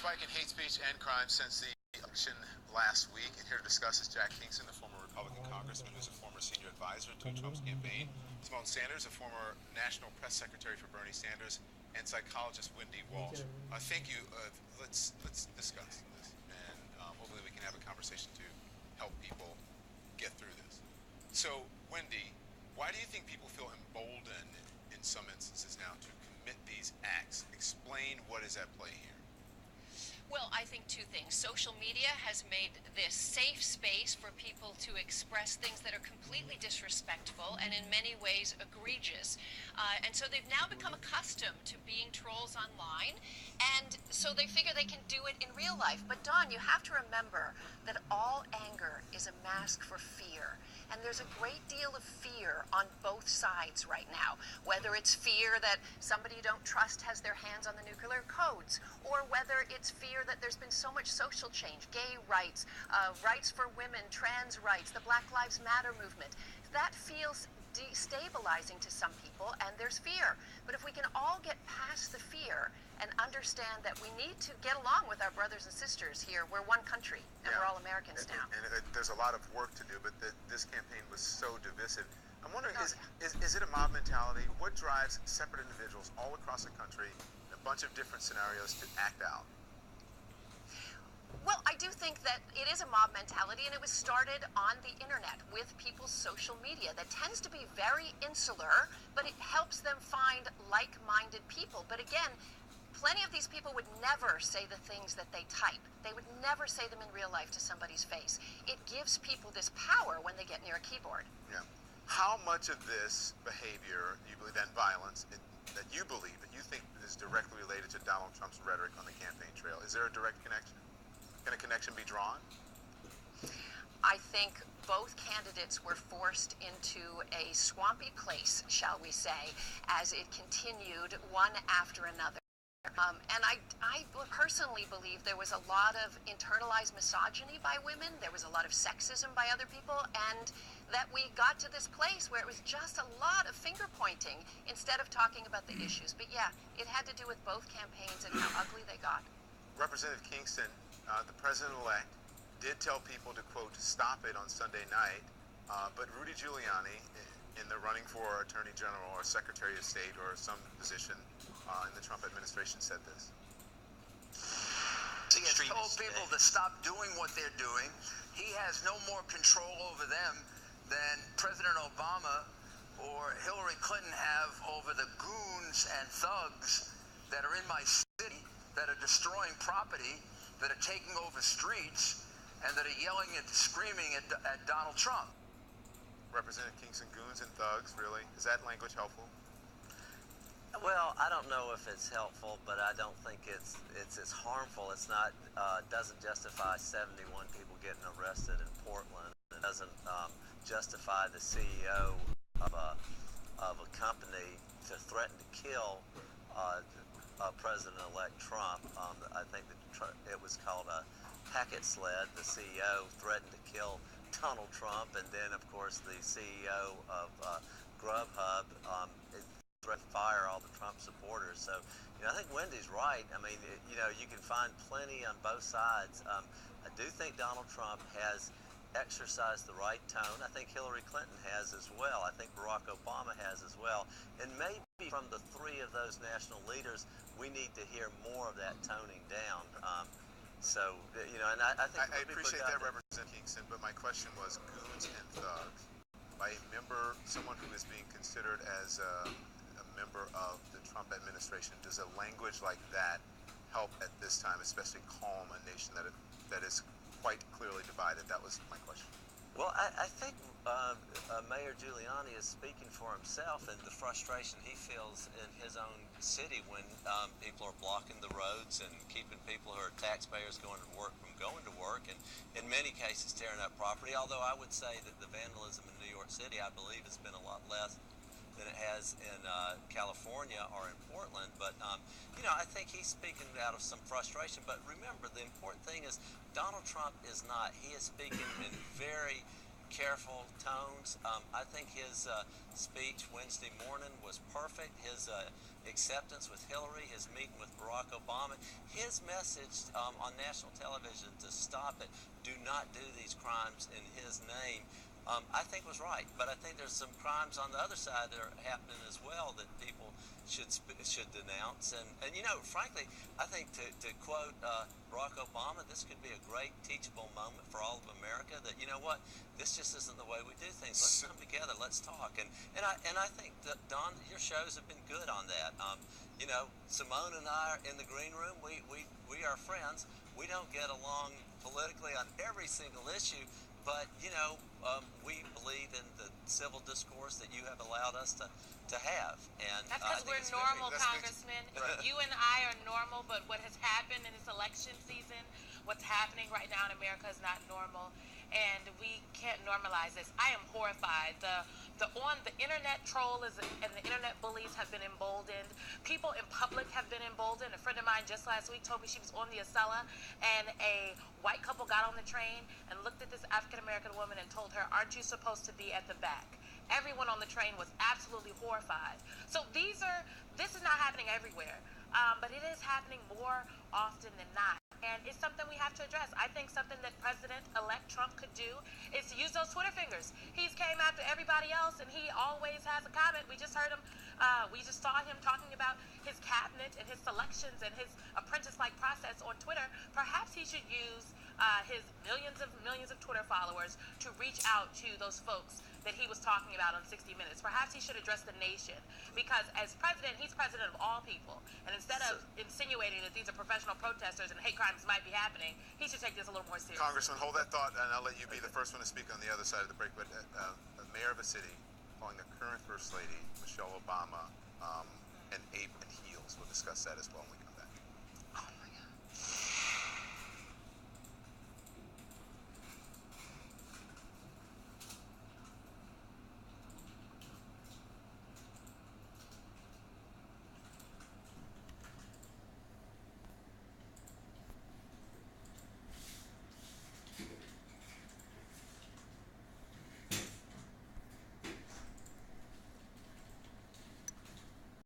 spike in hate speech and crime since the election last week. And here to discuss is Jack Kingston, the former Republican congressman who's a former senior advisor to Trump's campaign. Simone Sanders, a former national press secretary for Bernie Sanders, and psychologist Wendy Walsh. Thank you. Let's discuss this, and hopefully we can have a conversation to help people get through this. So, Wendy, why do you think people feel emboldened in some instances now to commit these acts? Explain what is at play here. Well, I think two things. Social media has made this safe space for people to express things that are completely disrespectful and in many ways egregious. And so they've now become accustomed to being trolls online, and so they figure they can do it in real life. But Dawn, you have to remember that all anger is a mask for fear. And there's a great deal of fear on both sides right now, whether it's fear that somebody you don't trust has their hands on the nuclear codes, or whether it's fear that there's been so much social change, gay rights, rights for women, trans rights, the Black Lives Matter movement. That feels destabilizing to some people, and there's fear. But if we can all get past the fear and understand that we need to get along with our brothers and sisters here, we're one country, and we're all Americans now. And there's a lot of work to do, but this campaign was so divisive. I'm wondering, is it a mob mentality? What drives separate individuals all across the country in a bunch of different scenarios to act out? Well, I do think that it is a mob mentality, and it was started on the internet with people's social media that tends to be very insular, but it helps them find like-minded people. But again, plenty of these people would never say the things that they type. They would never say them in real life to somebody's face. It gives people this power when they get near a keyboard. Yeah. How much of this behavior, you believe, and violence, that you believe, that you think is directly related to Donald Trump's rhetoric on the campaign trail? Is there a direct connection? Can a connection be drawn? I think both candidates were forced into a swampy place, shall we say, as it continued one after another. And I personally believe there was a lot of internalized misogyny by women, there was a lot of sexism by other people, and that we got to this place where it was just a lot of finger pointing instead of talking about the issues. But yeah, it had to do with both campaigns and how ugly they got. Representative Kingston, the president-elect, did tell people to, quote, stop it on Sunday night, but Rudy Giuliani, in the running for Attorney General or Secretary of State or some position in the Trump administration, said this. He has told people to stop doing what they're doing. He has no more control over them than President Obama or Hillary Clinton have over the goons and thugs that are in my city, that are destroying property, that are taking over streets, and that are yelling and screaming at Donald Trump. Representative Kingston, goons and thugs, really? Is that language helpful? Well, I don't know if it's helpful, but I don't think it's as harmful. It's not doesn't justify 71 people getting arrested in Portland. It doesn't justify the CEO of a company to threaten to kill President-elect Trump. I think that it was called a packet sled. The CEO threatened to kill Donald Trump, and then, of course, the CEO of Grubhub threatened to fire all the Trump supporters. So, I think Wendy's right. I mean, you can find plenty on both sides. I do think Donald Trump has exercised the right tone. I think Hillary Clinton has as well. I think Barack Obama has as well. And maybe from the three of those national leaders, we need to hear more of that toning down. And I think I appreciate that, Representative Kingston, but my question was goons and thugs. By a member, someone who is being considered as a member of the Trump administration, does a language like that help at this time, especially calm a nation that is quite clearly divided? That was my question. Well, I think Mayor Giuliani is speaking for himself and the frustration he feels in his own city when people are blocking the roads and keeping people who are taxpayers going to work from going to work, and in many cases tearing up property. Although I would say that the vandalism in New York City, I believe, has been a lot less than it has in California or in Portland. But, I think he's speaking out of some frustration. But remember, the important thing is Donald Trump is not. He is speaking in very careful tones. I think his speech Wednesday morning was perfect. His acceptance with Hillary, his meeting with Barack Obama, his message on national television to stop it, do not do these crimes in his name, I think was right. But I think there's some crimes on the other side that are happening as well that people should denounce. And you know, frankly, I think to quote Barack Obama, this could be a great teachable moment for all of America that, you know what, this just isn't the way we do things. Let's come together, let's talk. And I think that, Don, your shows have been good on that. You know, Simone and I are in the green room. We are friends. We don't get along politically on every single issue, but, you know, we believe in the civil discourse that you have allowed us to have. And that's because we're normal, Congressman. Right. You and I are normal, but what has happened in this election season, what's happening right now in America is not normal, and we can't normalize this. I am horrified. The internet trolls and the internet bullies have been emboldened. People in public have been emboldened. A friend of mine just last week told me she was on the Acela, and a white couple got on the train and looked at this African-American woman and told her, "Aren't you supposed to be at the back?" Everyone on the train was absolutely horrified. So this is not happening everywhere, but it is happening more often than not. And it's something we have to address. I think something that President-elect Trump could do is to use those Twitter fingers. He's came after everybody else, and he always has a comment. We just heard him, we just saw him talking about his cabinet and his selections and his apprentice-like process on Twitter. Perhaps he should use his millions of Twitter followers to reach out to those folks that he was talking about on 60 Minutes. Perhaps he should address the nation, because as president, he's president of all people. And instead of insinuating that these are professional protesters and hate crimes might be happening, he should take this a little more seriously. Congressman, hold that thought, and I'll let you be the first one to speak on the other side of the break. But the mayor of a city calling the current First Lady, Michelle Obama, an ape in heels. We'll discuss that as well when we come.